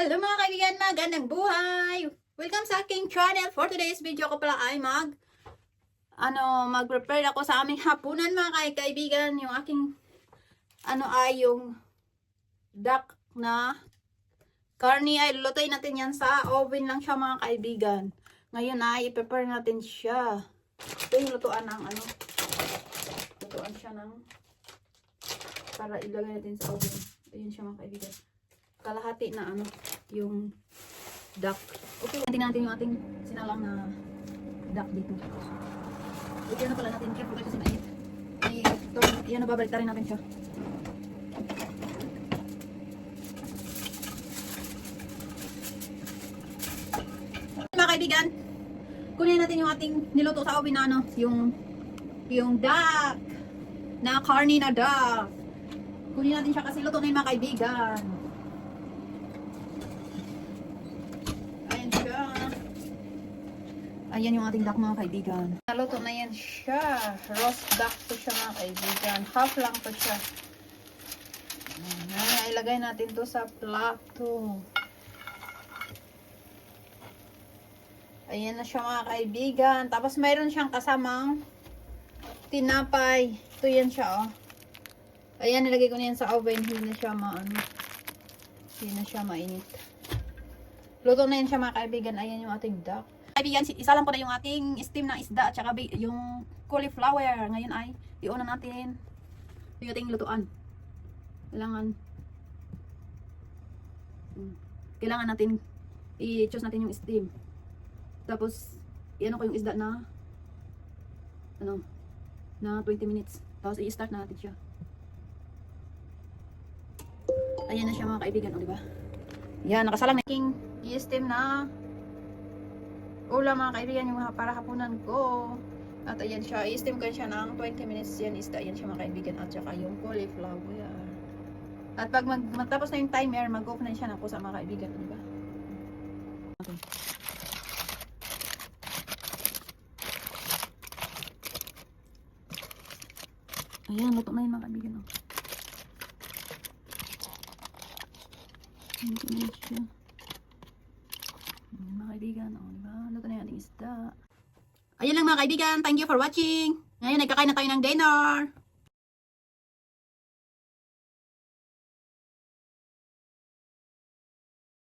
Hello mga kaibigan, magandang buhay! Welcome sa aking channel. For today's video ko pala ay mag-prepare ako sa aming hapunan mga kaibigan. Yung aking ay yung duck na karne ay lulutuin natin yan sa oven lang siya mga kaibigan. Ngayon ay i-prepare natin siya. Ito yung lutuan ng lutuan siya ng para ilagay natin sa oven. Ayun siya mga kaibigan. Kalahati na yung duck. Okay, tingnan natin yung ating sinalang na duck dito. Okay, na pala natin siya kasi mainit. Yan, babalik rin natin siya. Mga kaibigan, kunin natin yung ating niluto sa oven na yung duck na karne na duck. Kunin natin siya kasi luto na yung mga kaibigan. Ayan yung ating duck mga kaibigan. Naluto na yan siya. Roast duck po siya mga kaibigan. Half lang po siya. Ayan, ilagay natin to sa plato. Ayan na siya mga kaibigan. Tapos mayroon siyang kasamang tinapay. Ito yan siya Ayan, nilagay ko na yan sa oven. Hindi na siya mainit. Luto na yan siya mga kaibigan. Ayan yung ating duck. Kaibigan, isa lang po na yung ating steam na isda at saka yung cauliflower. Ngayon ay iuna natin yung ating lutuan. Kailangan natin i-choose natin yung steam. Tapos iano ko yung isda na 20 minutes. Tapos i-start na natin siya. Ayan na siya mga kaibigan, di ba? Yan, nakasalang na yung i-steam na ulam mga kaibigan, yung para hapunan ko. At ayan siya, i-steam ko siya ng 20 minutes. Yan isda, ayan siya mga kaibigan. At saka yung cauliflower. At pag matapos na yung timer, mag-off na siya ng pusa mga kaibigan, di ba? Okay. Ayan, luto na yun mga kaibigan. Luto na yun siya. Mga kaibigan, diba? Luto na yung ating isda. Ayan lang mga kaibigan, thank you for watching. Ngayon, nagkakain na tayo ng dinner.